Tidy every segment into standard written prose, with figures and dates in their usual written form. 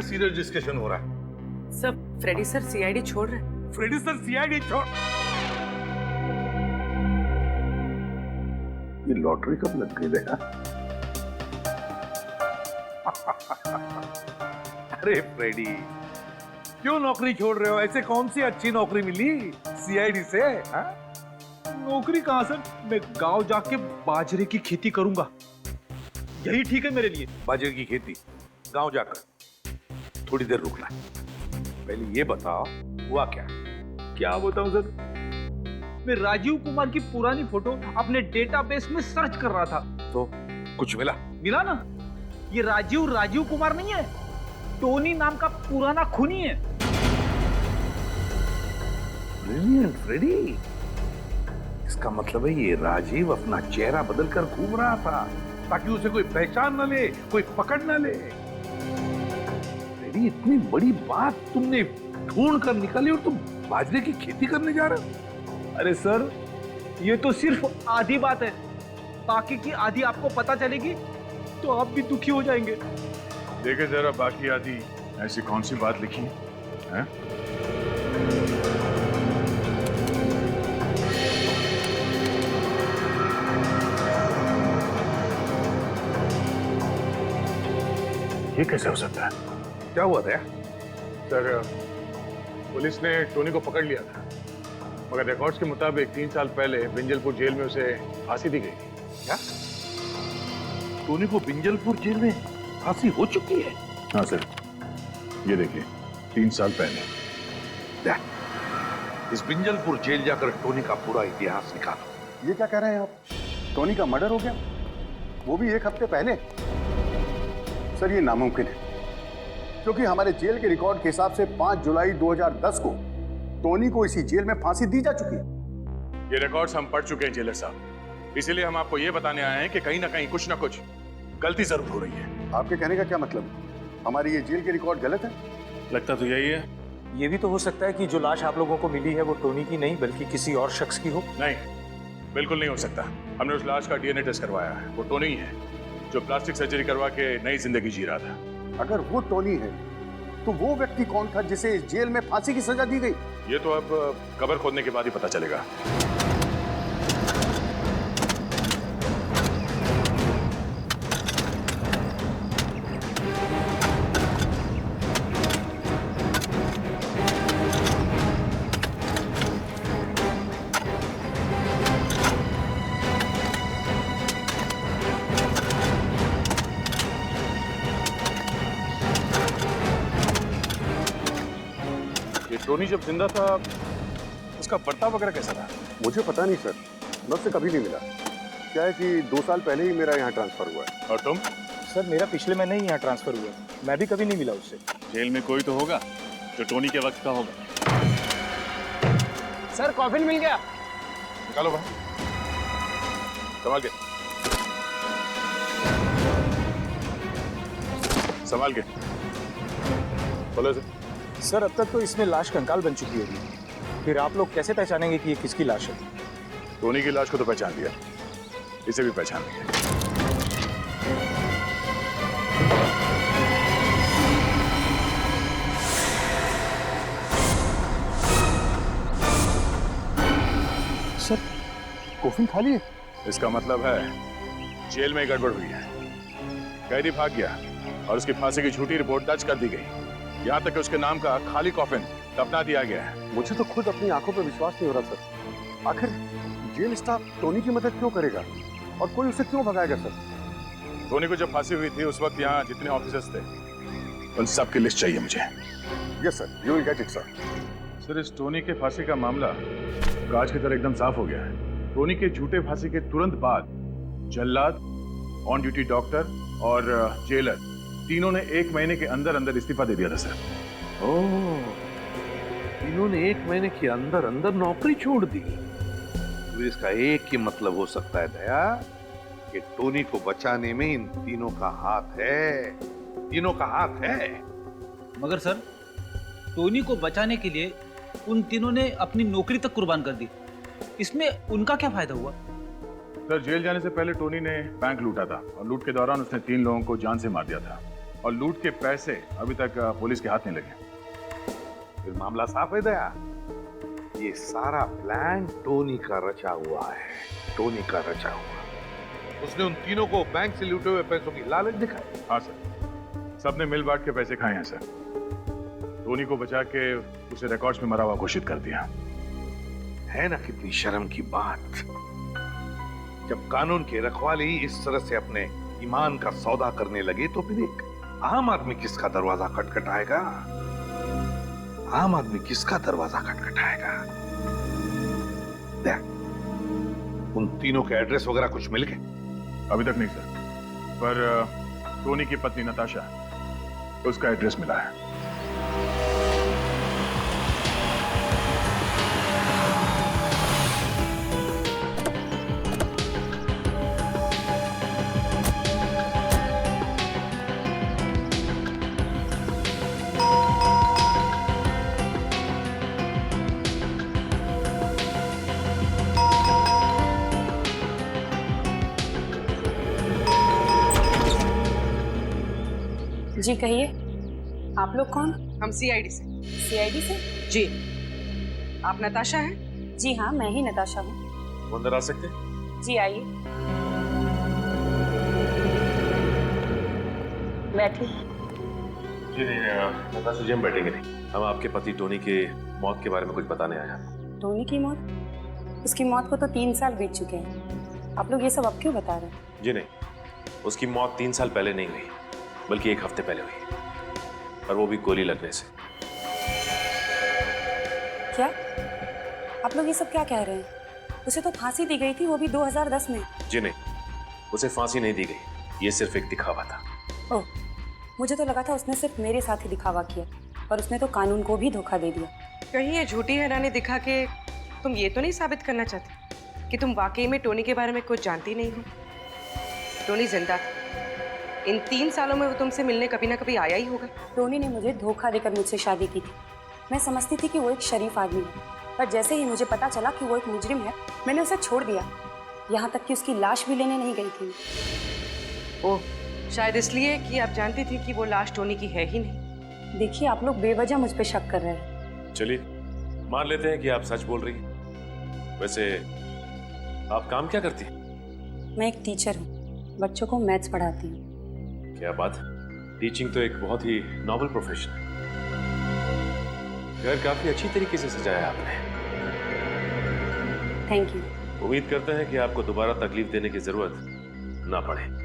Serious discussion हो रहा है? सर, फ्रेडी सर सीआईडी छोड़ रहे हैं। फ्रेडी सर सीआईडी छोड़? ये लॉटरी कब लग गई बेटा? अरे फ्रेडी, क्यों नौकरी छोड़ रहे हो? ऐसे कौन सी अच्छी नौकरी मिली सीआईडी से? हा? नौकरी कहाँ सर, मैं गांव जाके बाजरे की खेती करूंगा, यही ठीक है मेरे लिए। बाजरे की खेती गांव जाकर? थोड़ी देर रुकना, पहले ये बताओ हुआ क्या? क्या बताऊं सर, मैं राजीव कुमार की पुरानी फोटो अपने डेटाबेस में सर्च कर रहा था। तो कुछ मिला? मिला ना, ये राजीव कुमार नहीं है, टोनी नाम का पुराना खूनी है। ब्रिलियंट फ्रेडी, इसका मतलब है ये राजीव अपना चेहरा बदलकर घूम रहा था ताकि उसे कोई पहचान न ले, कोई पकड़ न ले। फ्रेडी, इतनी बड़ी बात तुमने ढूंढ कर निकाली और तुम बाजरे की खेती करने जा रहे हो? अरे सर, ये तो सिर्फ आधी बात है, बाकी की आधी आपको पता चलेगी तो आप भी दुखी हो जाएंगे। देखे जरा बाकी आदि, ऐसी कौन सी बात लिखी है? ये कैसे हो सकता है? क्या हुआ था? सर, पुलिस ने टोनी को पकड़ लिया था, मगर रिकॉर्ड्स के मुताबिक 3 साल पहले बिंजलपुर जेल में उसे फांसी दी गई थी। क्या टोनी को बिंजलपुर जेल में फांसी हो चुकी है? हाँ सर, ये देखिए 3 साल पहले। इस बिंजलपुर जेल जाकर टोनी का पूरा इतिहास निकालो। ये क्या कह रहे हैं आप? टोनी का मर्डर हो गया, वो भी 1 हफ्ते पहले? सर, ये नामुमकिन है, क्योंकि हमारे जेल के रिकॉर्ड के हिसाब से 5 जुलाई 2010 को टोनी को इसी जेल में फांसी दी जा चुकी है। ये रिकॉर्ड्स हम पढ़ चुके हैं जेलर साहब, इसीलिए हम आपको ये बताने आए हैं कि कहीं ना कहीं कुछ ना कुछ गलती जरूर हो रही है। आपके कहने का क्या मतलब है? हमारी ये जेल के रिकॉर्ड गलत है? लगता तो यही है। ये भी तो हो सकता है कि जो लाश आप लोगों को मिली है वो टोनी की नहीं बल्कि किसी और शख्स की हो। नहीं, बिल्कुल नहीं हो सकता। हमने उस लाश का डीएनए टेस्ट करवाया है, वो टोनी ही है जो प्लास्टिक सर्जरी करवा के नई जिंदगी जी रहा था। अगर वो टोनी है तो वो व्यक्ति कौन था जिसे इस जेल में फांसी की सजा दी गई? ये तो अब कब्र खोदने के बाद ही पता चलेगा। टोनी जब जिंदा था उसका बर्ताव वगैरह कैसा था? मुझे पता नहीं सर, मैं उससे कभी नहीं मिला। क्या है कि 2 साल पहले ही मेरा यहाँ ट्रांसफर हुआ है। और तुम? सर, मेरा पिछले महीने ही यहाँ ट्रांसफर हुआ, मैं भी कभी नहीं मिला उससे। जेल में कोई तो होगा जो टोनी के वक्त का होगा। सर, कॉफिन मिल गया। निकालो भाई, संभाल के, संभाल के बोलो इसे। सर, अब तक तो इसमें लाश कंकाल बन चुकी होगी, फिर आप लोग कैसे पहचानेंगे कि ये किसकी लाश है? टोनी की लाश को तो पहचान लिया, इसे भी पहचान लिया। सर, कॉफिन खाली है? इसका मतलब है जेल में गड़बड़ हुई है, कैदी भाग गया और उसकी फांसी की झूठी रिपोर्ट दर्ज कर दी गई। यहाँ तक कि उसके नाम का खाली कॉफिन दफना दिया गया है। मुझे तो खुद अपनी आंखों पर विश्वास नहीं हो रहा सर। आखिर जेल स्टाफ टोनी की मदद क्यों करेगा और कोई उसे क्यों भगाएगा सर? टोनी को जब फांसी हुई थी उस वक्त यहाँ जितने ऑफिसर्स थे उन सब की लिस्ट चाहिए मुझे। Yes sir, you will get it sir. Sir, इस टोनी के फांसी का मामला कांच की तरह एकदम साफ हो गया है। टोनी के झूठे फांसी के तुरंत बाद जल्लाद, ऑन ड्यूटी डॉक्टर और जेलर तीनों ने 1 महीने के अंदर अंदर इस्तीफा दे दिया था सर। ओह, इन्होंने 1 महीने के अंदर अंदर नौकरी छोड़ दी। तो इसका एक ही मतलब हो सकता है दया कि टोनी को बचाने में इन तीनों का हाथ है, तीनों का हाथ है। मगर सर, टोनी को बचाने के लिए उन तीनों ने अपनी नौकरी तक कुर्बान कर दी, इसमें उनका क्या फायदा हुआ? सर, जेल जाने से पहले टोनी ने बैंक लूटा था और लूट के दौरान उसने 3 लोगों को जान से मार दिया था। और लूट के पैसे अभी तक पुलिस के हाथ नहीं लगे। फिर मामला साफ है दया। ये सारा प्लान टोनी का रचा हुआ है, टोनी का रचा हुआ। उसने उन तीनों को बैंक से लूटे हुए पैसों की लालच दिखाई। हाँ सर, सबने मिल बांट के पैसे खाए हैं सर। टोनी को बचा के उसे रिकॉर्ड्स में मरा हुआ घोषित कर दिया। है ना कितनी शर्म की बात। जब कानून की रखवाली इस तरह से अपने ईमान का सौदा करने लगे तो फिर एक आम आदमी किसका दरवाजा खटखटाएगा? आम आदमी किसका दरवाजा खटखटाएगा? देख, उन तीनों के एड्रेस वगैरह कुछ मिल गए? अभी तक नहीं सर, पर टोनी की पत्नी नताशा, उसका एड्रेस मिला है। जी कहिए, आप लोग कौन? हम सीआईडी से। सीआईडी से? जी। आप नताशा हैं? जी हाँ, मैं ही नताशा हूँ। अंदर आ सकते हैं? जी आइए, बैठिए। जी नहीं, नताशा जी हम बैठेंगे नहीं। हम आपके पति टोनी के मौत के बारे में कुछ बताने आए हैं। टोनी की मौत? उसकी मौत को तो 3 साल बीत चुके हैं। आप लोग ये सब अब क्यों बता रहे हैं? जी नहीं, उसकी मौत 3 साल पहले नहीं हुई, बल्कि 1 हफ्ते पहले हुई, और वो भी गोली लगने से। क्या आप लोग ये सब क्या कह रहे हैं? उसे तो फांसी दी गई थी, वो भी 2010 में। जी नहीं, उसे फांसी नहीं दी गई, ये सिर्फ एक दिखावा था। ओह, मुझे तो लगा था उसने सिर्फ मेरे साथ ही दिखावा किया, और उसने तो कानून को भी धोखा दे दिया। कहीं ये झूठी हैरानी दिखा के तुम ये तो नहीं साबित करना चाहती कि तुम वाकई में टोनी के बारे में कुछ जानती नहीं हो? टोनी जिंदा था। इन 3 सालों में वो तुमसे मिलने कभी ना कभी आया ही होगा। टोनी ने मुझे धोखा देकर मुझसे शादी की थी। मैं समझती थी कि वो एक शरीफ आदमी है, पर जैसे ही मुझे पता चला कि वो एक मुजरिम है, मैंने उसे छोड़ दिया। यहाँ तक कि उसकी लाश भी लेने नहीं गई थी। ओह, शायद इसलिए कि आप जानती थी कि वो लाश टोनी की है ही नहीं। देखिए, आप लोग बेवजह मुझ पे शक कर रहे हैं। चलिए मान लेते हैं कि आप सच बोल रही हैं। वैसे आप काम क्या करती हैं? मैं एक टीचर हूँ, बच्चों को मैथ्स पढ़ाती हूँ। क्या बात, टीचिंग तो एक बहुत ही नॉबल प्रोफेशन है। घर काफी अच्छी तरीके से सजाया आपने। Thank you. उम्मीद करते हैं कि आपको दोबारा तकलीफ देने की जरूरत ना पड़े।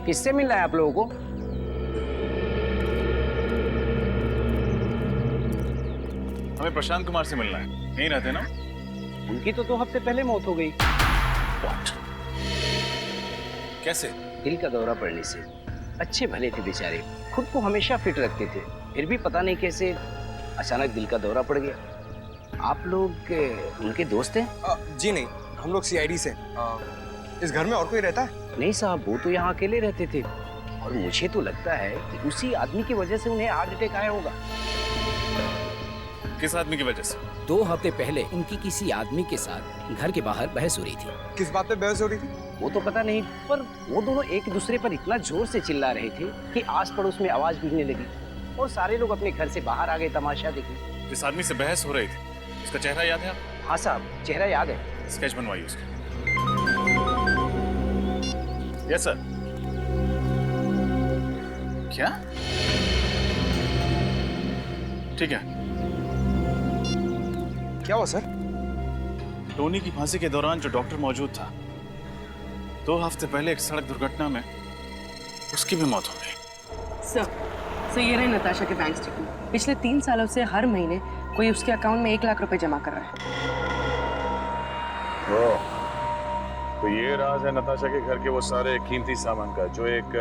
किससे मिलना है आप लोगों को? हमें प्रशांत कुमार से मिलना है। यहीं रहते ना? उनकी तो 2 हफ्ते पहले मौत हो गई। कैसे? दिल का दौरा पड़ने से। अच्छे भले थे बेचारे, खुद को हमेशा फिट रखते थे, फिर भी पता नहीं कैसे अचानक दिल का दौरा पड़ गया। आप लोग उनके दोस्त हैं? जी नहीं, हम लोग सीआईडी से। इस घर में और कोई रहता है? नहीं साहब, वो तो यहाँ अकेले रहते थे, और मुझे तो लगता है कि उसी आदमी की वजह से उन्हें हार्ट अटैक आया होगा। किस आदमी की वजह से? 2 हफ्ते पहले उनकी किसी आदमी के साथ घर के बाहर बहस हो रही थी। किस बात पे बहस हो रही थी? वो तो पता नहीं, पर वो दोनों एक दूसरे पर इतना जोर से चिल्ला रहे थे कि आस पड़ोस में आवाज गूंजने लगी, और सारे लोग अपने घर से बाहर आ गए तमाशा देखने। जिस आदमी से बहस हो रही थी, उसका चेहरा याद है आपको? हाँ साहब, चेहरा याद है। स्केच बनवाइए उसका। Yes sir. क्या? ठीक है। क्या हुआ सर? टोनी की फांसी के दौरान जो डॉक्टर मौजूद था, 2 हफ्ते पहले एक सड़क दुर्घटना में उसकी भी मौत हो गई। सर ये रहे नताशा के बैंक स्टेटमेंट। पिछले 3 सालों से हर महीने कोई उसके अकाउंट में 1 लाख रुपए जमा कर रहा है। तो ये राज है नताशा के घर के वो सारे कीमती सामान का जो एक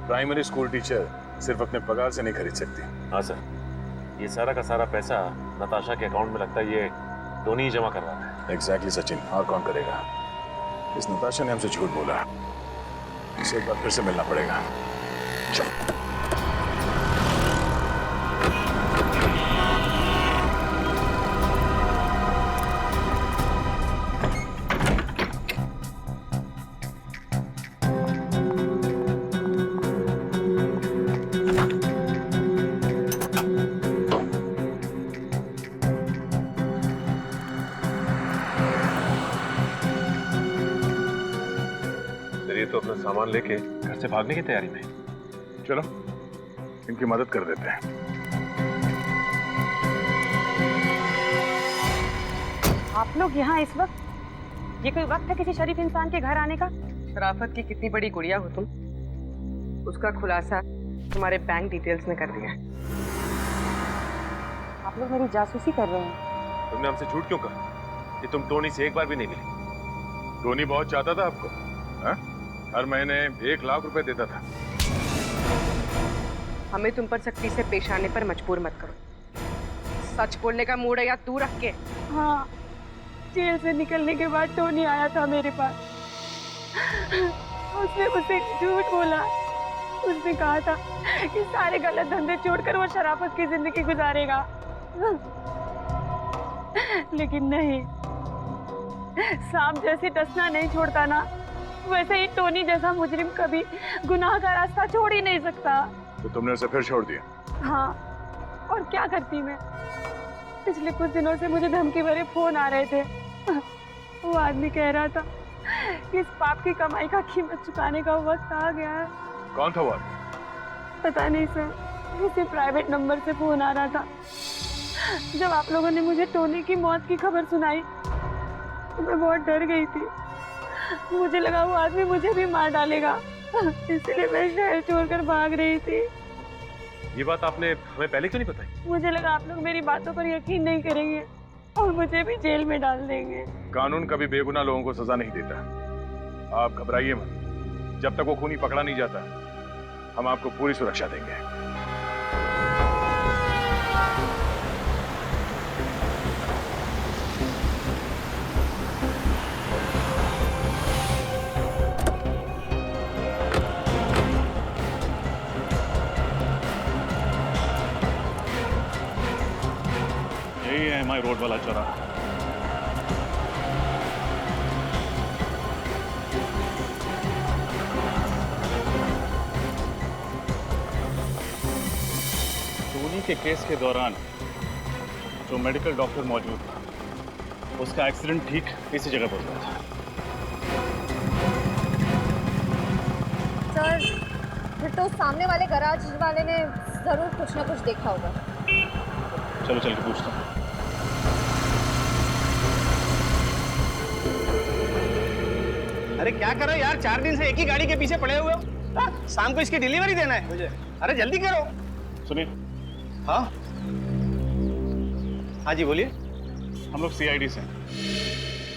प्राइमरी स्कूल टीचर सिर्फ अपने पगार से नहीं खरीद सकती। हाँ सर, ये सारा का सारा पैसा नताशा के अकाउंट में लगता है ये टोनी ही जमा कर रहा है। एग्जैक्टली सचिन, और कौन करेगा? इस नताशा ने हमसे झूठ बोला। इसे एक बार फिर से मिलना पड़ेगा। चलो। तो अपना सामान लेके घर से भागने की तैयारी में। चलो इनकी मदद कर देते हैं। आप लोग यहाँ इस वक्त? ये कोई वक्त है किसी शरीफ इंसान के घर आने का? शराफत की कितनी बड़ी गुड़िया हो तुम, उसका खुलासा तुम्हारे बैंक डिटेल्स में कर दिया है। आप लोग मेरी जासूसी कर रहे हैं। तुमने हमसे झूठ क्यों कहा कि तुम टोनी से एक बार भी नहीं मिली? टोनी बहुत चाहता था आपको, हाँ? हर महीने 1 लाख रुपए देता था। हमें तुम पर सख्ती से पेश आने पर मजबूर मत करो। सच बोलने का मूड है या दूर रख के। हाँ, जेल से निकलने के बाद टोनी आया था मेरे पास। उसने मुझसे झूठ बोला। उसने कहा था कि सारे गलत धंधे छोड़कर वो शराफत की जिंदगी गुजारेगा। लेकिन नहीं, सांप जैसे डसना नहीं छोड़ता ना, वैसे ही टोनी जैसा मुजरिम कभी गुनाह का रास्ता छोड़ ही नहीं सकता। तो तुमने उसे फिर छोड़ दिया? हाँ, और क्या करती मैं। पिछले कुछ दिनों से मुझे धमकी भरे फोन आ रहे थे। वो आदमी कह रहा था कि इस पाप की कमाई का कीमत चुकाने का वक्त आ गया है। कौन था वो? पता नहीं सर, किसी प्राइवेट नंबर से फोन आ रहा था। जब आप लोगों ने मुझे टोनी की मौत की खबर सुनाई तो मैं बहुत डर गई थी। मुझे लगा वो आदमी मुझे भी मार डालेगा, इसलिए मैं शहर छोड़कर भाग रही थी। ये बात आपने हमें पहले क्यों नहीं बताई? मुझे लगा आप लोग मेरी बातों पर यकीन नहीं करेंगे और मुझे भी जेल में डाल देंगे। कानून कभी बेगुनाह लोगों को सजा नहीं देता। आप घबराइए मत। जब तक वो खूनी पकड़ा नहीं जाता, हम आपको पूरी सुरक्षा देंगे। यही है हमारे रोड वाला चौराहा। टोनी के केस के दौरान जो मेडिकल डॉक्टर मौजूद था, उसका एक्सीडेंट ठीक इसी जगह पर हुआ था। सर, फिर तो उस सामने वाले गराज वाले ने जरूर कुछ ना कुछ देखा होगा। चलो चल के पूछता हूँ। अरे क्या कर रहे हो यार, 4 दिन से एक ही गाड़ी के पीछे पड़े हुए हो। शाम को इसकी डिलीवरी देना है मुझे। अरे जल्दी करो। सुनिए। हाँ हाँ जी बोलिए। हम लोग CID से हैं।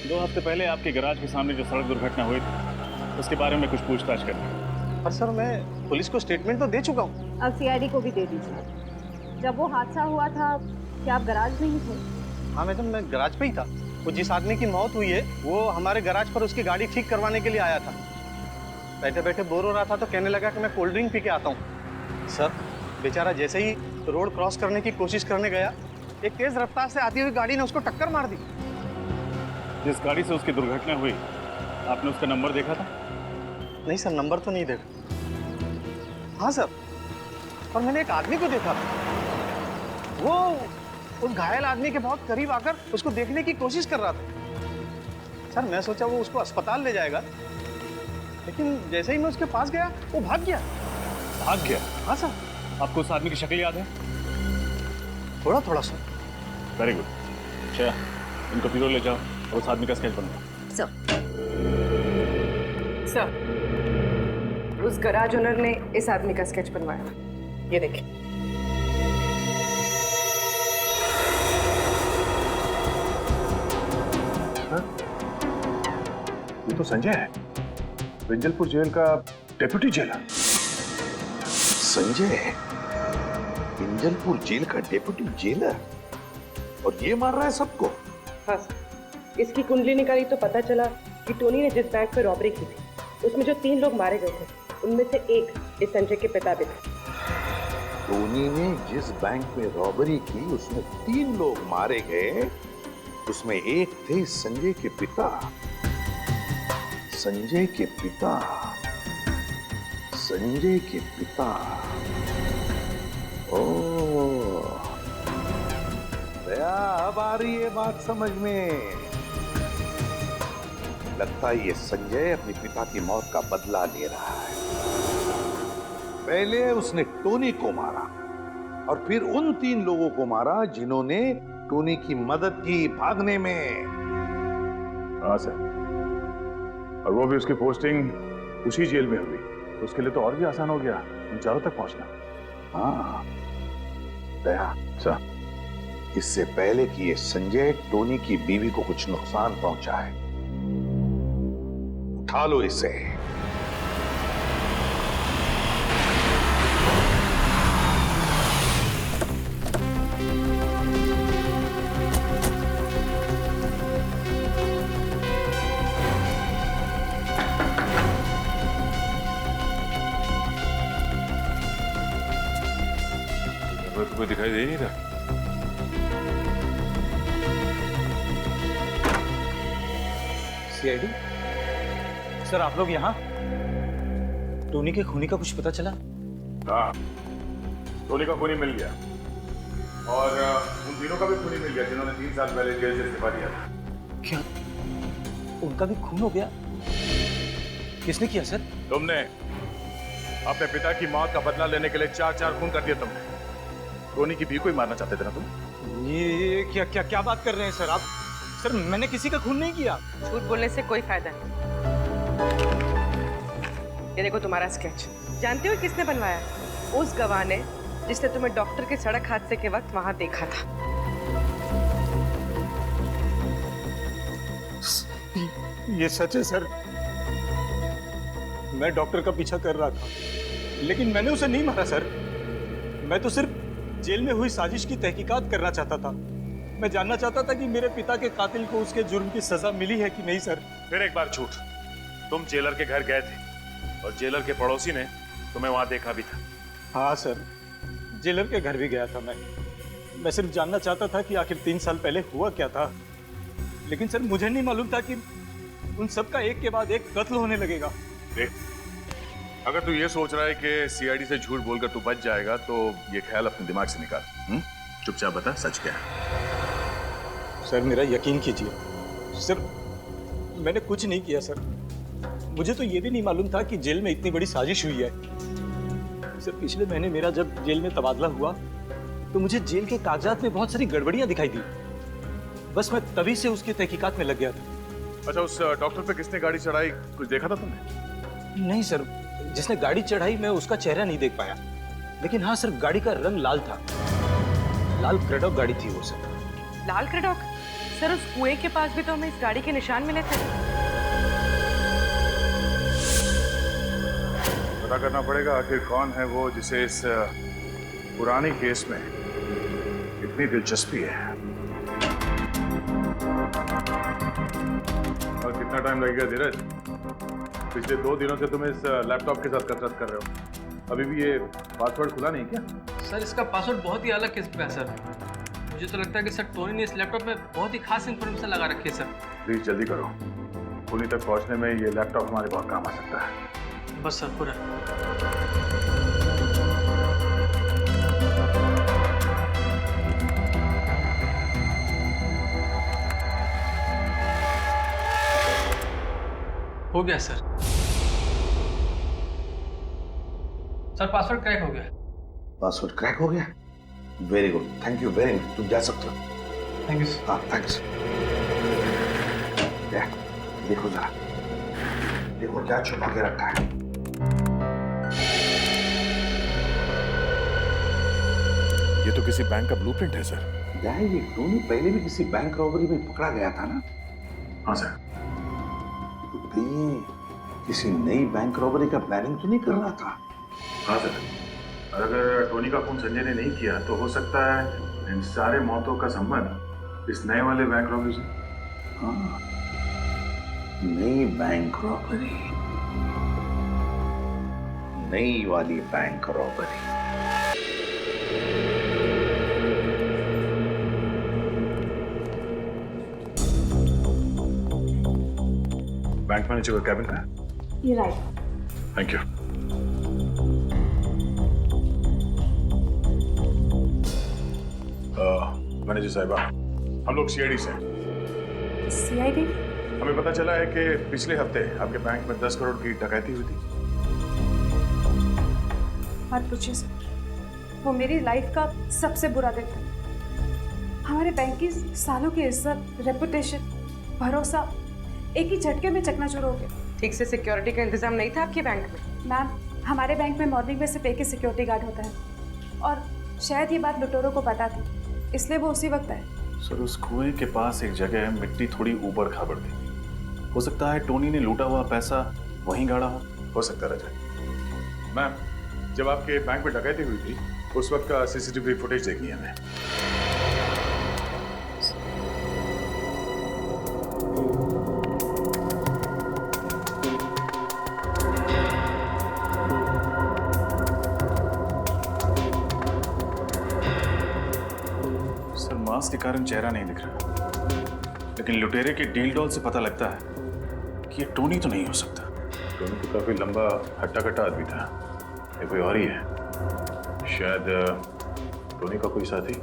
2 हफ्ते पहले आपके गैराज के सामने जो सड़क दुर्घटना हुई थी, उसके बारे में कुछ पूछताछ करनी। पर सर मैं पुलिस को स्टेटमेंट तो दे चुका हूँ। अब CID को भी दे दीजिए। जब वो हादसा हुआ था क्या आप गराज में ही थे? हाँ मैडम, मैं गराज पे ही था। वो जिस आदमी की मौत हुई है वो हमारे गराज पर उसकी गाड़ी ठीक करवाने के लिए आया था। बैठे बैठे बोर हो रहा था तो कहने लगा कि मैं कोल्ड ड्रिंक पी के आता हूँ। सर बेचारा जैसे ही रोड क्रॉस करने की कोशिश करने गया, एक तेज रफ्तार से आती हुई गाड़ी ने उसको टक्कर मार दी। जिस गाड़ी से उसकी दुर्घटना हुई, आपने उसका नंबर देखा था? नहीं सर, नंबर तो नहीं देखा। हाँ सर, और मैंने एक आदमी को देखा। वो उस घायल आदमी के बहुत करीब आकर उसको देखने की कोशिश कर रहा था। सर मैं सोचा वो उसको अस्पताल ले जाएगा, लेकिन जैसे ही मैं उसके पास गया वो भाग गया। भाग गया? हाँ सर। आपको उस आदमी की शक्ल याद है? थोड़ा थोड़ा सर। Very good. अच्छा, इनको पीरो ले जाओ और उस आदमी का स्केच बनाओ। सर, उस गराज ओनर ने इस आदमी का स्केच बनवाया। ये देखिए। ये तो संजय है, विंजलपुर जेल का डेप्यूटी जेलर। संजय, विंजलपुर जेल का डेप्यूटी जेलर, और ये मार रहा है सबको? हाँ सर, इसकी कुंडली निकाली तो पता चला कि टोनी ने जिस बैंक पर रॉबरी की थी उसमें जो 3 लोग मारे गए थे उनमें से एक इस संजय के पिता भी थे। टोनी ने जिस बैंक में रॉबरी की उसमें 3 लोग मारे गए, उसमें एक थे संजय के पिता। संजय के पिता, संजय के पिता। ओह, दया, अब आ रही है बात समझ में। लगता है ये संजय अपने पिता की मौत का बदला ले रहा है। पहले उसने टोनी को मारा और फिर उन 3 लोगों को मारा जिन्होंने टोनी की मदद की भागने में। हाँ सर, और वो भी उसकी पोस्टिंग उसी जेल में हुई, तो उसके लिए तो और भी आसान हो गया उन चारों तक पहुंचना। हाँ दया सर, इससे पहले कि ये संजय टोनी की बीवी को कुछ नुकसान पहुंचाए, उठा लो इसे। कोई दिखाई दे नहीं रहा। सीआईडी सर, आप लोग यहाँ? टोनी के खूनी का कुछ पता चला? हाँ, टोनी का खूनी मिल गया और उन तीनों का भी खूनी मिल गया जिन्होंने 3 साल पहले जेल से इस्तीफा दिया था। क्या उनका भी खून हो गया? किसने किया सर? तुमने अपने पिता की मौत का बदला लेने के लिए 4 खून कर दिए तुमने। टोनी की भी कोई मारना चाहते थे ना तुम? ये क्या क्या क्या बात कर रहे हैं सर आप? सर मैंने किसी का खून नहीं किया। झूठ बोलने से कोई फायदा नहीं। ये देखो तुम्हारा स्केच। जानते हो किसने बनवाया? उस गवाह ने जिसने तुम्हें डॉक्टर के सड़क हादसे के वक्त वहां देखा था। ये सच है सर, मैं डॉक्टर का पीछा कर रहा था, लेकिन मैंने उसे नहीं मारा सर। मैं तो सिर्फ जेल में हुई साजिश की तहकीकात करना चाहता था। मैं जानना चाहता था कि मेरे पिता के कातिल को उसके जुर्म की सजा मिली है कि नहीं सर। फिर एक बार झूठ। तुम जेलर के घर गए थे और जेलर के पड़ोसी ने तुम्हें वहां देखा भी था। हाँ सर, जेलर के घर भी गया था मैं सिर्फ जानना चाहता था कि आखिर 3 साल पहले हुआ क्या था। लेकिन सर मुझे नहीं मालूम था कि उन सब का एक के बाद एक कत्ल होने लगेगा। देख, अगर तू ये सोच रहा है कि सीआईडी से झूठ बोलकर तू बच जाएगा तो ये ख्याल अपने दिमाग से निकाल। चुपचाप बता सच क्या है। सर मेरा यकीन कीजिए, सर मैंने कुछ नहीं किया सर। मुझे तो ये भी नहीं मालूम था कि जेल में इतनी बड़ी साजिश हुई है। सर पिछले महीने मेरा जब जेल में तबादला हुआ तो मुझे जेल के कागजात में बहुत सारी गड़बड़ियां दिखाई दी। बस मैं तभी से उसकी तहकीकात में लग गया था। अच्छा, उस डॉक्टर पे किसने गाड़ी चढ़ाई कुछ देखा था तुमने? नहीं सर, जिसने गाड़ी चढ़ाई मैं उसका चेहरा नहीं देख पाया, लेकिन हाँ सर गाड़ी का रंग लाल था। लाल क्रेडॉक गाड़ी थी वो सर। लाल क्रेडॉक? सर उस कुएं के पास भी तो हमें इस गाड़ी के निशान मिले थे। पता करना पड़ेगा आखिर कौन है वो जिसे इस पुरानी केस में इतनी दिलचस्पी है। और कितना टाइम लगेगा धीरज? पिछले 2 दिनों से तुम इस लैपटॉप के साथ कसरत कर रहे हो, अभी भी ये पासवर्ड खुला नहीं क्या? सर इसका पासवर्ड बहुत ही अलग किस्म का है सर। मुझे तो लगता है कि सर टोनी ने इस लैपटॉप में बहुत ही खास इन्फॉर्मेशन लगा रखी है सर। प्लीज जल्दी करो, टोनी तक पहुंचने में ये लैपटॉप हमारे बहुत काम आ सकता है। बस सर पूरा। हो गया सर। सर पासवर्ड क्रैक हो गया। पासवर्ड क्रैक हो गया? Very good, thank you very much. तुम जा सकते हो। Thank you sir. हाँ थैंक्स। देखो जरा, देखो क्या छुपा के रखा है। ये तो किसी बैंक का ब्लूप्रिंट है सर। यार ये टोनी पहले भी किसी बैंक रॉबरी में पकड़ा गया था ना? हाँ सर। तो ये किसी नई बैंक रॉबरी का प्लानिंग तो नहीं कर रहा था? हाँ सर, अगर टोनी का खून संजय ने नहीं किया तो हो सकता है इन सारे मौतों का संबंध इस नए वाले बैंक रॉबरी से। हाँ, नई बैंक रॉबरी। नई वाली बैंक रॉबरी। बैंक मैनेजर का कैबिन है? ये राइट। Thank you. मैनेजर साहिबा, हम लोग सीआईडी से हैं। सीआईडी? हमें पता चला है कि पिछले हफ्ते आपके बैंक में 10 करोड़ की डकैती हुई थी। मत पूछिए सर, वो मेरी लाइफ का सबसे बुरा दिन था। हमारे बैंक की सालों की इज्जत, रेपुटेशन, भरोसा एक ही झटके में चकनाचूर हो गया। ठीक से सिक्योरिटी का इंतजाम नहीं था आपके बैंक में? मैम, हमारे बैंक में मॉर्निंग में सिर्फ एक ही सिक्योरिटी गार्ड होता है और शायद ये बात लुटेरों को पता थी, इसलिए वो उसी वक्त आए। सर, उस कुएं के पास एक जगह है, मिट्टी थोड़ी ऊबड़ खाबड़ थी। हो सकता है टोनी ने लूटा हुआ पैसा वहीं गाड़ा हो सकता है रजत। मैम, जब आपके बैंक में डकैती हुई थी उस वक्त का सीसीटीवी फुटेज देखनी है हमें। सर, मास्क के कारण चेहरा नहीं दिख रहा, लेकिन लुटेरे के डील डॉल से पता लगता है कि ये टोनी तो नहीं हो सकता। टोनी तो काफी लंबा हट्टा कट्टा आदमी था, ये कोई और ही है। शायद टोनी का कोई साथी।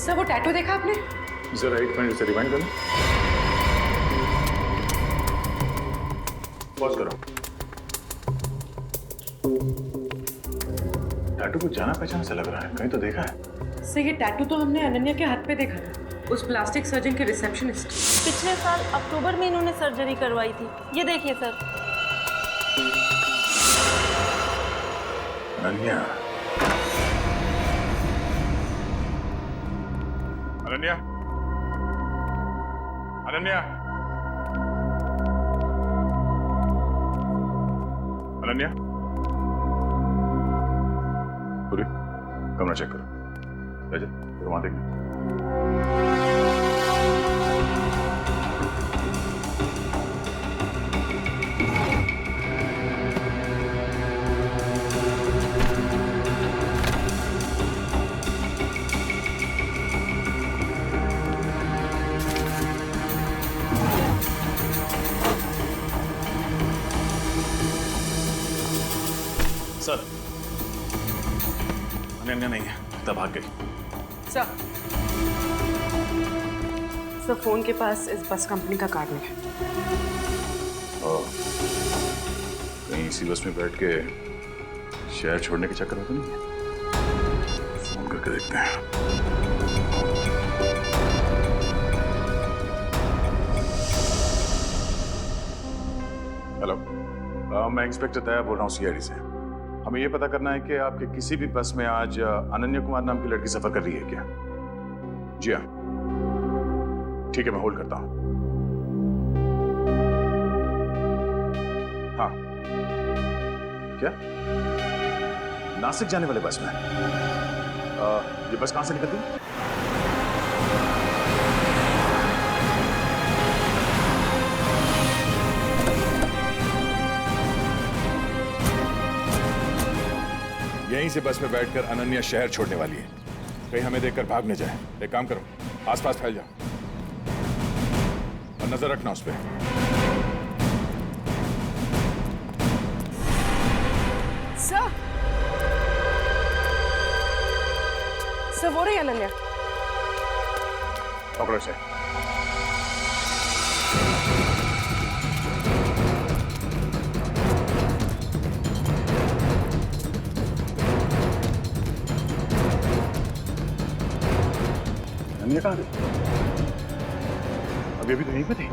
सर, वो टैटू देखा आपने? जरा एक मिनट से रिवाइंड करो। पॉज करो। टैटू को जाना पहचाना सा लग रहा है, कहीं तो देखा है। सर, ये टैटू तो हमने अनन्या के हाथ पे देखा था, उस प्लास्टिक सर्जन के रिसेप्शनिस्ट। पिछले साल अक्टूबर में इन्होंने सर्जरी करवाई थी। ये देखिए सर। अनन्या, अनन्या, अनन्या, अनन्या, पूरी कमरा चेक करो। रजत, वहां देखना। सर, अनन्या नहीं है, तब भाग गई। सर, फोन के पास इस बस कंपनी का कार्ड नहीं है। कहीं इसी बस में बैठ के शहर छोड़ने के चक्कर में तो नहीं है? फोन करके देखते हैं। हेलो, मैं इंस्पेक्टर दया बोल रहा हूँ सीआईडी से। हमें यह पता करना है कि आपके किसी भी बस में आज अनन्या कुमार नाम की लड़की सफर कर रही है क्या? जी हाँ, ठीक है, मैं होल्ड करता हूं। हाँ, क्या नासिक जाने वाले बस में? ये बस कहां से निकलती है? यहीं से बस में बैठकर अनन्या शहर छोड़ने वाली है। कहीं हमें देखकर भाग न जाए। एक काम करो, आसपास फैल जाओ और नजर रखना उस पर। सर, वो रही अनन्या। पकड़ो से। अनन्या कहाँ गई? अभी अभी तो यहीं पे थी।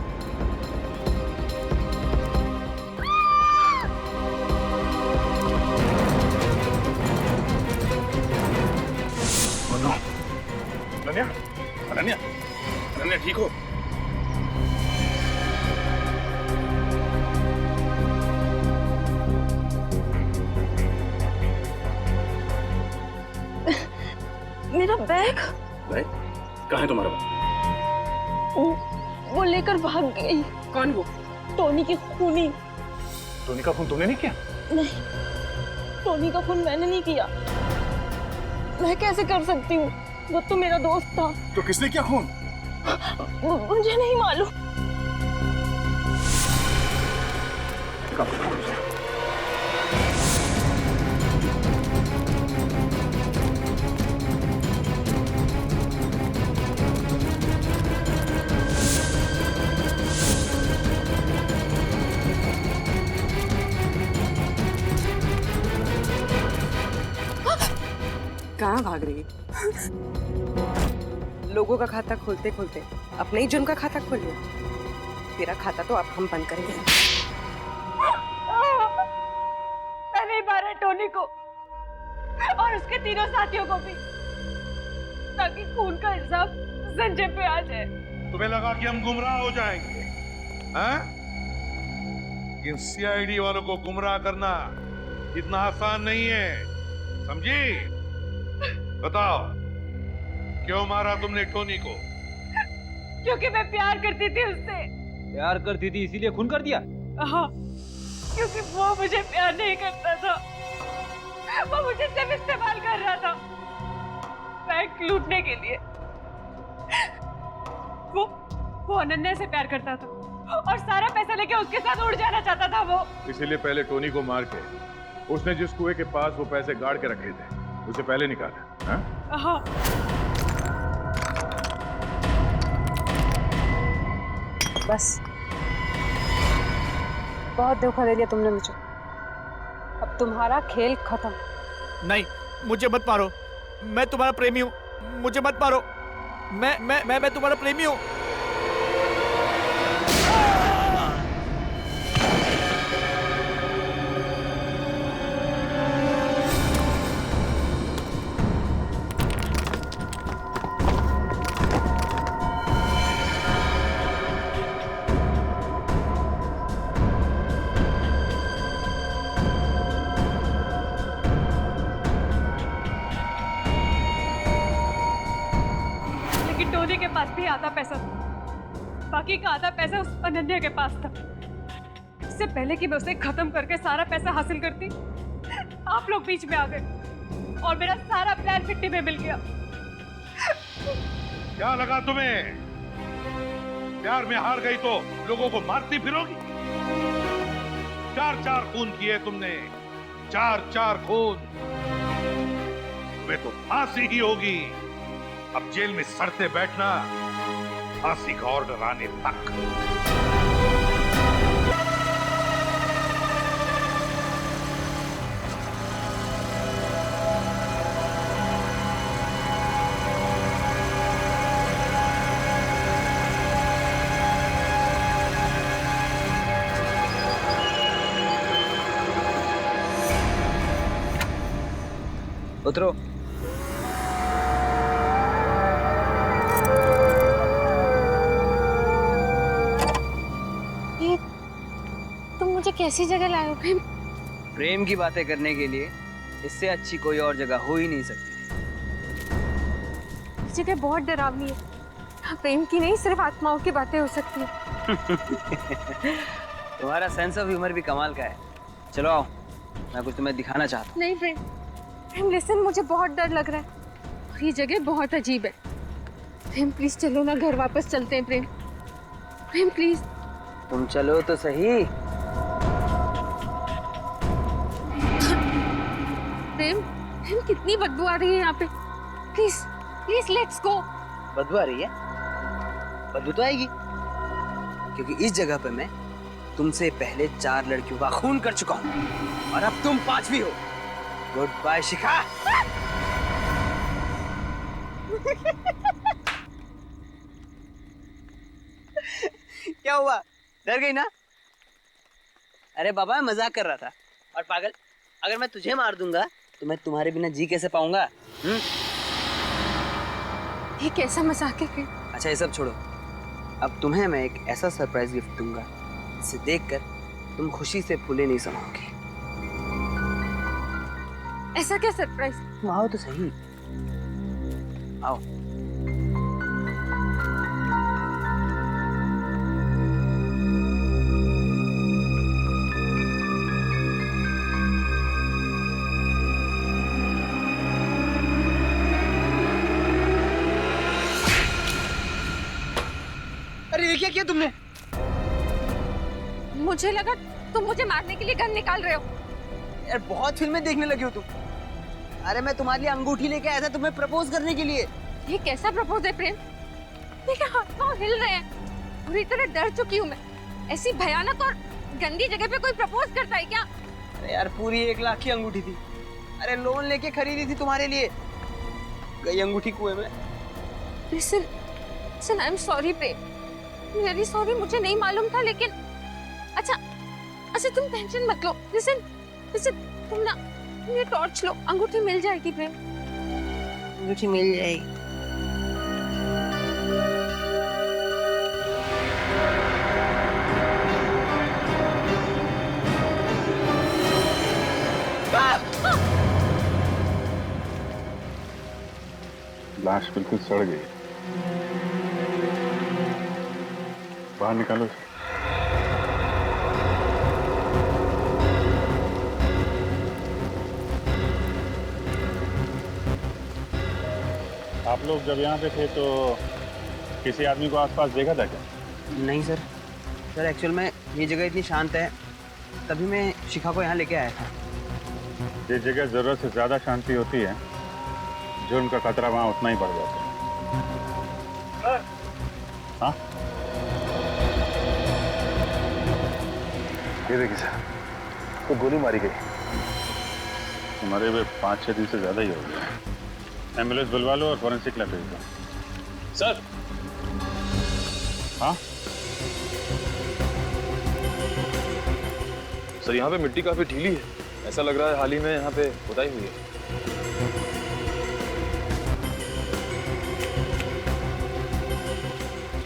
अनन्या, अनन्या, अनन्या ठीक हो? मेरा बैग? बैग कहाँ है तुम्हारा बैग? वो लेकर भाग गई। कौन वो? टोनी की खूनी। टोनी का खून तुमने नहीं किया? नहीं, टोनी का खून मैंने नहीं किया। मैं कैसे कर सकती हूँ? वो तो मेरा दोस्त था। तो किसने किया खून? मुझे नहीं मालूम। कहाँ भाग रही है? लोगों का खाता खोलते खोलते अपने ही जुर्म का खाता खोल लिया। तेरा खाता तो अब हम बंद करेंगे। मैं नहीं मारा टोनी को और उसके तीनों साथियों को भी, ताकि खून का इल्जाम संजय पे आ जाए। तुम्हें लगा कि हम गुमराह हो जाएंगे? हाँ? इन सीआईडी वालों को गुमराह करना इतना आसान नहीं है, समझी? बताओ, क्यों मारा तुमने टोनी को? क्योंकि मैं प्यार करती थी उससे। प्यार करती थी इसीलिए खून कर दिया? हाँ, क्योंकि वो मुझे प्यार नहीं करता था, वो मुझे सिर्फ इस्तेमाल कर रहा था बैंक लूटने के लिए। वो अनन्या से प्यार करता था और सारा पैसा लेके उसके साथ उड़ जाना चाहता था वो। इसीलिए पहले टोनी को मार के उसने जिस कुएं के पास वो पैसे गाड़ के रखे थे उसे पहले निकाला। हाँ? हाँ। बस बहुत धोखा दे दिया तुमने मुझे। अब तुम्हारा खेल खत्म। नहीं, मुझे मत मारो, मैं तुम्हारा प्रेमी हूँ, मुझे मत मारो। मैं तुम्हारा प्रेमी हूँ। टोनी के पास भी आधा पैसा था, बाकी का आधा पैसा उस अनन्या के पास था। इससे पहले कि मैं उसे खत्म करके सारा पैसा हासिल करती, आप लोग बीच में आ गए और मेरा सारा प्लान मिट्टी में मिल गया। क्या लगा तुम्हें? प्यार में हार गई तो लोगों को मारती फिरोगी? 4-4 खून किए तुमने, 4-4 खून। तुम्हें तो फांसी ही होगी। अब जेल में सड़ते बैठना, फांसी का ऑर्डर आने तक। उतरो। मुझे कैसी जगह लाए हो प्रेम? प्रेम की बातें करने के लिए इससे अच्छी कोई और जगह हो ही नहीं सकती। जगह बहुत डरावनी है। प्रेम की नहीं, सिर्फ आत्माओं की बातें हो सकती है। तुम्हारा सेंस ऑफ ह्यूमर भी कमाल का है। चलो आओ, मैं कुछ तुम्हें दिखाना चाहता हूँ। नहीं प्रेम, प्रेम लिसन, मुझे बहुत डर लग रहा है और ये जगह बहुत अजीब है। प्रेम प्लीज चलो ना, घर वापस चलते हैं प्रेम। प्रेम प्लीज। तुम चलो तो सही। प्रेम, प्रेम कितनी बदबू आ रही है यहाँ पे। Please please let's go. बदबू आ रही है? बदबू तो आएगी, क्योंकि इस जगह पे मैं तुमसे पहले 4 लड़कियों का खून कर चुका हूँ और अब तुम 5वीं हो। गुड बाय शिखा। क्या हुआ, डर गई ना? अरे बाबा, मैं मजाक कर रहा था। और पागल, अगर मैं तुझे मार दूंगा तो मैं तुम्हारे बिना जी कैसे पाऊंगा? ये कैसा मजाक है प्रेम? अच्छा, ये सब छोड़ो। अब तुम्हें मैं एक ऐसा सरप्राइज गिफ्ट दूंगा जिसे देखकर तुम खुशी से फूले नहीं समाओगे। ऐसा क्या सरप्राइज? तुम आओ तो सही, आओ। तुमने? मुझे लगा तुम मुझे मारने के लिए गन निकाल रहे हो। यार बहुत फिल्में देखने लगे हो तुम। अरे मैं तुम्हारे लिए अंगूठी लेके आया था तुम्हें प्रपोज करने के लिए। ये कैसा प्रपोज है प्रेम? मेरे हाथ पांव हिल रहे हैं, पूरी तरह डर चुकी हूँ मैं। ऐसी भयानक और गंदी जगह पे कोई प्रपोज करता है क्या? अरे यार पूरी 1 लाख की अंगूठी थी। अरे लोन लेके खरीदी थी तुम्हारे लिए। गई अंगूठी कुएं में। Listen, I am sorry Prem, very sorry, मुझे नहीं मालूम था। लेकिन अच्छा तुम टेंशन मत लो। लिसन, तुम ना ये टॉर्च लो, अंगूठी मिल जाएगी प्रेम। अंगूठी मिल जाएगी। लाश बिल्कुल सड़ गई। बाहर निकालो। आप लोग जब यहाँ पे थे तो किसी आदमी को आसपास देखा था क्या? नहीं सर। सर एक्चुअल में ये जगह इतनी शांत है, तभी मैं शिखा को यहाँ लेके आया था। जिस जगह जरूरत से ज्यादा शांति होती है, जुर्म का खतरा वहां उतना ही बढ़ जाता है। हाँ? ये देखिए सर, तो गोली मारी गई। हमारे वे 5-6 दिन से ज्यादा ही हो गया। एम्बुलेंस बुलवा लो और फॉरेंसिक लैब भेज दो। सर। हाँ? सर यहाँ पे मिट्टी काफी ढीली है, ऐसा लग रहा है हाल ही में यहाँ पे खुदाई हुई है।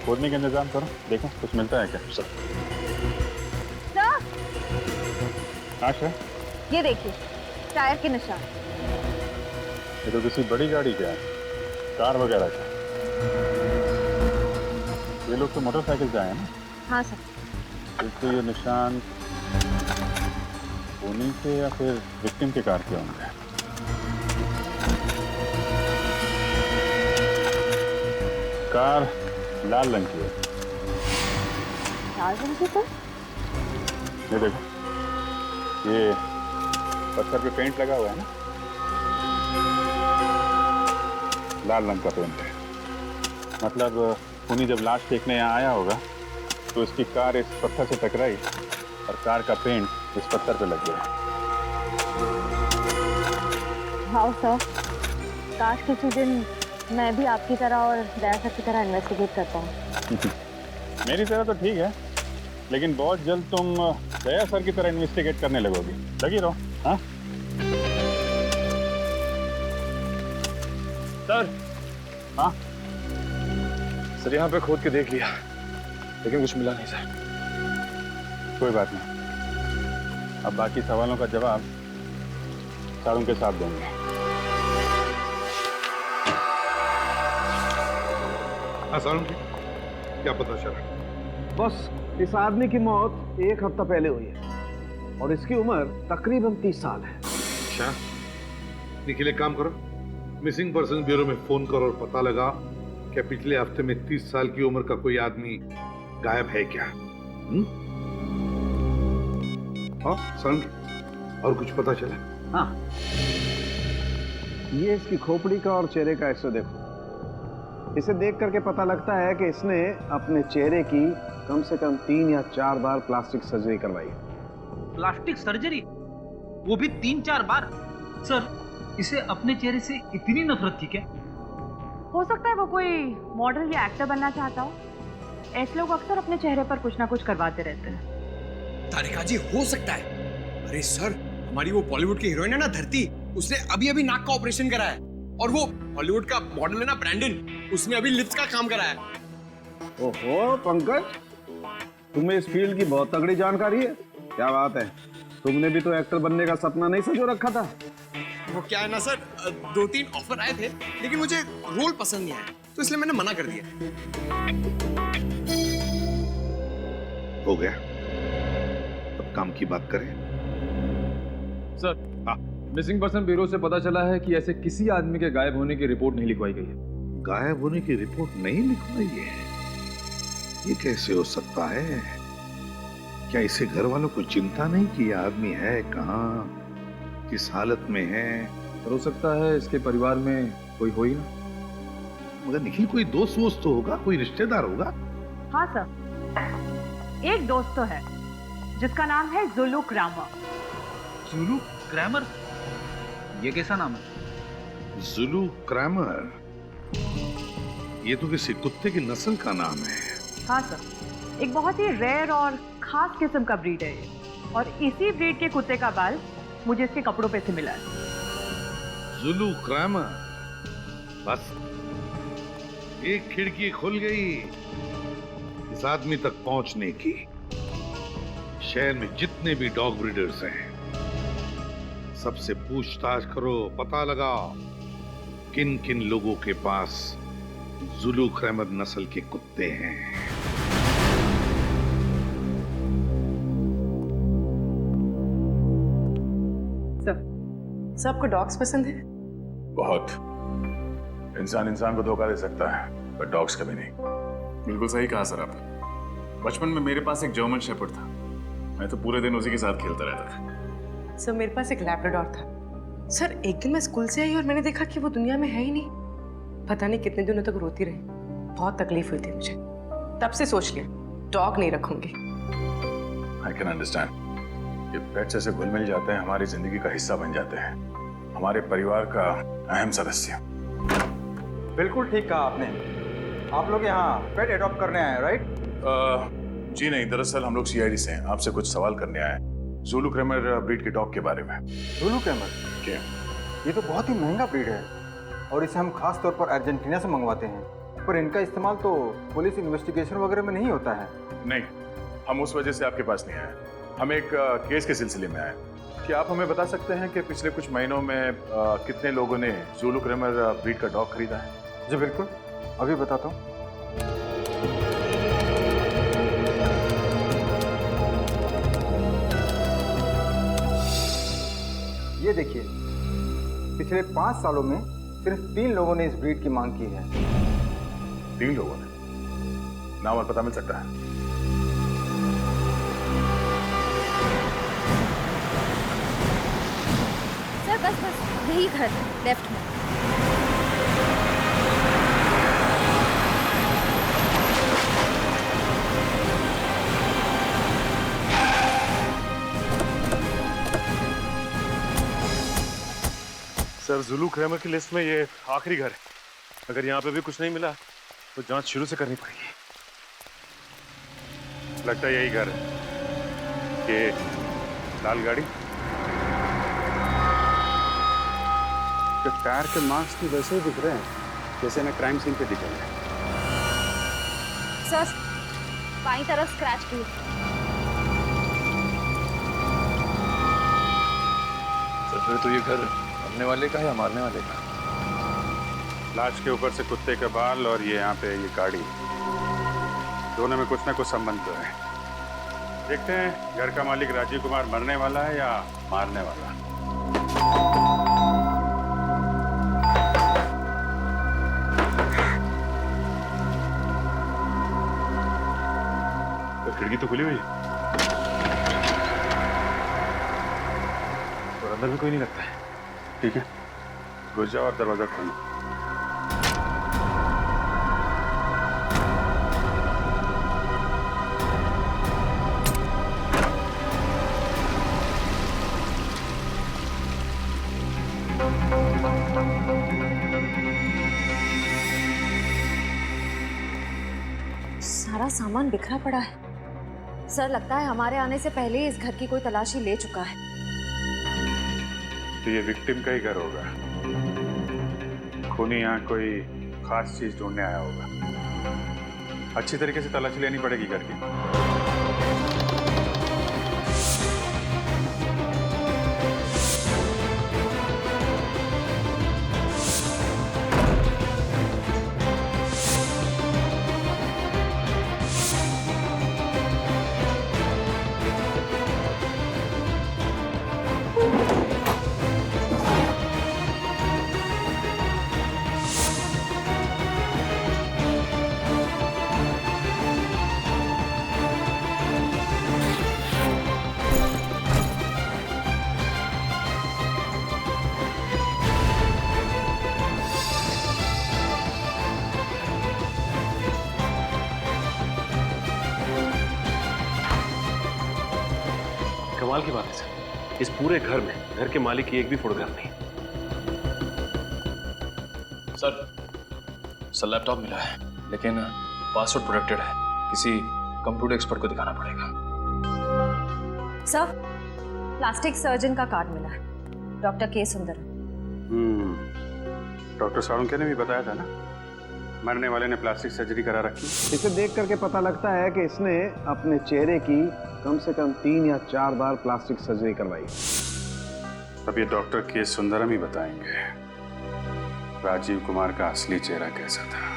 खोदने का इंतजाम करो, देखो कुछ मिलता है क्या? सर। हाँ सर। ये देखिए टायर के निशान। ये तो किसी बड़ी गाड़ी का है, कार वगैरह का। ये लोग तो मोटरसाइकिल से आए हैं ना? हाँ सर। तो ये निशान उन्हीं के या फिर विक्टिम के कार के होंगे। कार लाल रंग की है। लाल रंग की? तो ये देखो, ये पत्थर पे पेंट लगा हुआ है ना, लाल रंग का पेंट है। मतलब उन्हीं जब लाश फेंकने यहाँ आया होगा तो इसकी कार इस पत्थर से टकराई और कार का पेंट इस पत्थर पे लग गया। हाँ सर, काश किसी दिन मैं भी आपकी तरह और दया सर की तरह इन्वेस्टिगेट करता हूँ। मेरी तरह तो ठीक है, लेकिन बहुत जल्द तुम दया सर की तरह इन्वेस्टिगेट करने लगोगी। लगी रहो। हाँ सर। हाँ सर यहाँ पे खोद के देख लिया, लेकिन कुछ मिला नहीं सर। कोई बात नहीं, अब बाकी सवालों का जवाब सर उनके साथ देंगे। सारुण जी, क्या पता चला? बस इस आदमी की मौत 1 हफ्ता पहले हुई है और इसकी उम्र तकरीबन 30 साल है। अच्छा, निखिल एक काम करो, मिसिंग पर्सन ब्यूरो में फोन करो और पता लगा क्या पिछले हफ्ते में 30 साल की उम्र का कोई आदमी गायब है क्या? हाँ सारुण, और कुछ पता चला? हाँ, ये इसकी खोपड़ी का और चेहरे का एक्सरे देखो। इसे देख करके पता लगता है कि इसने अपने चेहरे की कम से कम 3 या 4 बार प्लास्टिक सर्जरी करवाई है। Plastic surgery? वो भी 3-4 बार? सर, इसे अपने चेहरे से इतनी नफरत थी क्या? हो सकता है वो कोई मॉडल या एक्टर बनना चाहता हो। ऐसे लोग अक्सर अपने चेहरे पर कुछ ना कुछ करवाते रहते हैं। तारिका जी, हो सकता है। अरे सर, हमारी वो बॉलीवुड की हीरोइन है ना धरती, उसने अभी नाक का ऑपरेशन करा है। और वो हॉलीवुड का मॉडल है ना ब्रैंडन, उसने अभी लिप्स का काम करा है। ओहो पंकज, तुम्हें इस फील्ड की बहुत तगड़ी जानकारी है। क्या बात है, तुमने भी तो एक्टर बनने का सपना नहीं संजो रखा था? वो क्या है ना सर, 2-3 ऑफर आए थे, लेकिन मुझे रोल पसंद नहीं आया, तो इसलिए मैंने मना कर दिया। हो गया, अब काम की बात करें। सर, मिसिंग पर्सन ब्यूरो से पता चला है कि ऐसे किसी आदमी के गायब होने की रिपोर्ट नहीं लिखवाई गई है। गायब होने की रिपोर्ट नहीं लिखवाई है? ये कैसे हो सकता है? क्या इसे घर वालों को चिंता नहीं कि यह आदमी है कहाँ, किस हालत में है? हो सकता है इसके परिवार में कोई हो ही ना। मगर निखिल, कोई दोस्त वोस्त तो होगा, कोई रिश्तेदार होगा। हाँ सर, एक दोस्त तो है जिसका नाम है जुलू क्रैमर। जुलू क्रैमर? ये कैसा नाम है? जुलू क्रैमर? ये तो किसी कुत्ते की नस्ल का नाम है। हाँ सर, एक बहुत ही रेयर और खास किस्म का ब्रीड है ये, और इसी ब्रीड के कुत्ते का बाल मुझे इसके कपड़ों पे से मिला है। जुलू क्रैमर, बस एक खिड़की खुल गई इस आदमी तक पहुंचने की। शहर में जितने भी डॉग ब्रीडर्स हैं, सबसे पूछताछ करो, पता लगाओ किन किन लोगों के पास जुलू क्रैमर नस्ल के कुत्ते हैं। सबको डॉग्स पसंद है? बहुत। इंसान इंसान को धोखा दे सकता है, पर डॉग्स कभी नहीं। बिल्कुल सही कहा सर आपने। बचपन में मेरे पास एक जर्मन शेपर्ड था, मैं तो पूरे दिन उसी के साथ खेलता रहता था। सर मेरे पास एक लैब्राडोर था। सर एक दिन मैं स्कूल से आई और मैंने देखा कि वो दुनिया में है ही नहीं। पता नहीं कितने दिनों तक रोती रही, बहुत तकलीफ हुई थी मुझे। तब से सोच लिया डॉग नहीं रखूंगी। I can understand. ये पेट्स ऐसे घुल मिल जाते हैं, हमारी जिंदगी का हिस्सा बन जाते हैं, हमारे परिवार का अहम सदस्य। बिल्कुल ठीक कहा आपने। आप लोग यहाँ पेट एडॉप्ट करने आए हैं, राइट? जी नहीं, दरअसल हम लोग सीआईडी से हैं, आपसे कुछ सवाल करने आए हैं जुलू क्रैमर ब्रीड के डॉग के बारे में। जुलू क्रैमर? क्या? ये तो बहुत ही महंगा ब्रीड है और इसे हम खास तौर पर अर्जेंटीना से मंगवाते हैं, पर इनका इस्तेमाल तो पुलिस इन्वेस्टिगेशन वगैरह में नहीं होता है। नहीं, हम उस वजह से आपके पास नहीं आए, हम एक केस के सिलसिले में आए। क्या आप हमें बता सकते हैं कि पिछले कुछ महीनों में कितने लोगों ने जुलू क्रैमर ब्रीड का डॉग खरीदा है? जी बिल्कुल, अभी बताता हूँ। ये देखिए, पिछले 5 सालों में सिर्फ 3 लोगों ने इस ब्रीड की मांग की है। 3 लोगों ने? नाम और पता मिल सकता है? सर बस यही घर लेफ्ट में। सर जुलू क्रैमर की लिस्ट में ये आखिरी घर है। अगर यहाँ पे भी कुछ नहीं मिला तो जांच शुरू से करनी पड़ेगी। लगता है यही घर है। ये लाल गाड़ी, तो टायर के मार्क्स भी वैसे ही दिख रहे हैं जैसे मैं क्राइम सीन पे दिखे हैं। सर बाईं तरफ स्क्रैच की। सर फिर तो ये घर मरने वाले का है या मारने वाले का? लाश के ऊपर से कुत्ते के बाल और ये यहाँ पे ये गाड़ी, दोनों में कुछ ना कुछ संबंध तो है। देखते हैं घर का मालिक राजीव कुमार मरने वाला है या मारने वाला। तो खिड़की तो खुली हुई है और अंदर भी कोई नहीं लगता है। ठीक है, घुस जाओ और दरवाजा खोलो। सारा सामान बिखरा पड़ा है। सर लगता है हमारे आने से पहले ही इस घर की कोई तलाशी ले चुका है। तो ये विक्टिम का ही घर होगा। खूनी यहाँ कोई खास चीज ढूंढने आया होगा। अच्छी तरीके से तलाशी लेनी पड़ेगी घर की। कमाल की बात है सर, इस पूरे घर में घर के मालिक की एक भी फोटोग्राफ नहीं। सर लैपटॉप मिला है, लेकिन पासवर्ड प्रोटेक्टेड है। किसी कंप्यूटर एक्सपर्ट को दिखाना पड़ेगा। सर, प्लास्टिक सर्जन का कार्ड मिला है, डॉक्टर के सुंदर। डॉक्टर साळुंखे ने भी बताया था ना, मरने वाले ने प्लास्टिक सर्जरी करा रखी। इसे देख करके पता लगता है कि इसने अपने चेहरे की कम से कम 3 या 4 बार प्लास्टिक सर्जरी करवाई। अब ये डॉक्टर के सुंदरम ही बताएंगे राजीव कुमार का असली चेहरा कैसा था।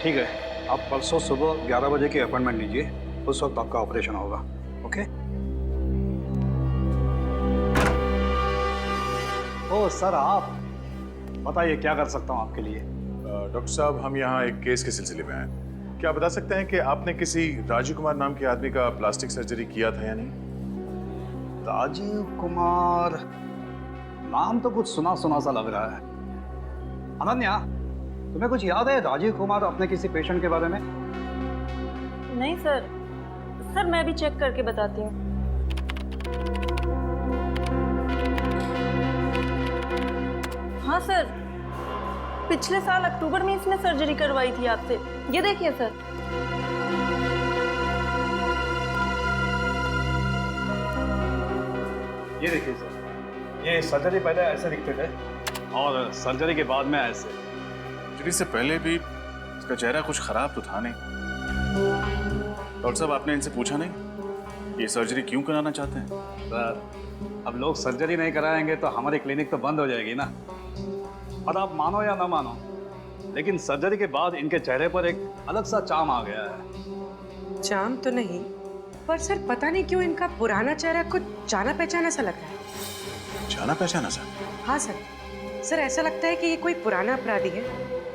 ठीक है, आप परसों सुबह 11 बजे की अपॉइंटमेंट लीजिए, उस वक्त आपका ऑपरेशन होगा। ओके? ओ सर, आप बताइए क्या कर सकता हूँ आपके लिए। डॉक्टर साहब, हम यहाँ एक केस के सिलसिले में आए। क्या बता सकते हैं कि आपने किसी राजीव कुमार नाम के आदमी का प्लास्टिक सर्जरी किया था या नहीं? राजीव कुमार नाम तो कुछ सुना सुना सा लग रहा है। अनन्या, तुम्हें कुछ याद है राजीव कुमार अपने किसी पेशेंट के बारे में? नहीं सर, मैं भी चेक करके बताती हूँ। हाँ सर, पिछले साल अक्टूबर में इसने सर्जरी करवाई थी आपसे। ये देखिए सर। ये देखिए सर, ये सर्जरी पहले ऐसे दिखते थे और सर्जरी के बाद में ऐसे। सर्जरी से पहले भी इसका चेहरा कुछ खराब तो था नहीं। डॉक्टर साहब, आपने इनसे पूछा नहीं ये सर्जरी क्यों कराना चाहते हैं? सर, अब लोग सर्जरी नहीं कराएंगे तो हमारी क्लिनिक तो बंद हो जाएगी ना। और आप मानो या ना मानो, लेकिन सर्जरी के बाद इनके चेहरे पर एक अलग सा चार्म आ गया है। चार्म तो नहीं, पर सर पता नहीं क्यों इनका पुराना चेहरा कुछ जाना पहचाना सा लग रहा है। जाना पहचाना सा? हाँ सर ऐसा लगता है कि ये कोई पुराना अपराधी है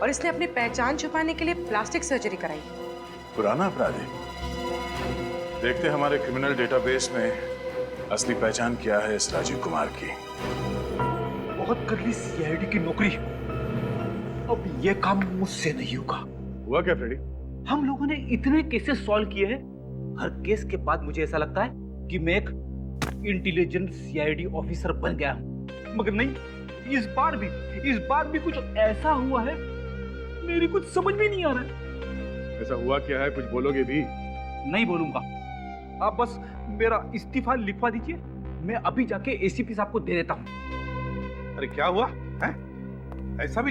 और इसने अपनी पहचान छुपाने के लिए प्लास्टिक सर्जरी कराई। पुराना अपराधी? देखते हमारे क्रिमिनल डेटाबेस में असली पहचान क्या है इस राजीव कुमार की। बहुत कर ली सीआईडी की नौकरी, अब ये काम मुझसे नहीं होगा। हुआ क्या फ्रेडी? हम लोगों ने इतने केसेस सॉल्व किए हैं, हर केस के बाद मुझे ऐसा लगता है कि मैं एक इंटेलिजेंट सीआईडी ऑफिसर बन गया हूं, मगर नहीं, इस बार भी कुछ ऐसा हुआ है मेरी कुछ समझ में नहीं आ रहा है। ऐसा हुआ क्या है, कुछ बोलोगे भी? नहीं बोलूंगा, आप बस मेरा इस्तीफा लिखवा दीजिए, मैं अभी जाके एसीपी साहब को दे देता हूं। अरे क्या हुआ है? ऐसा भी क्या?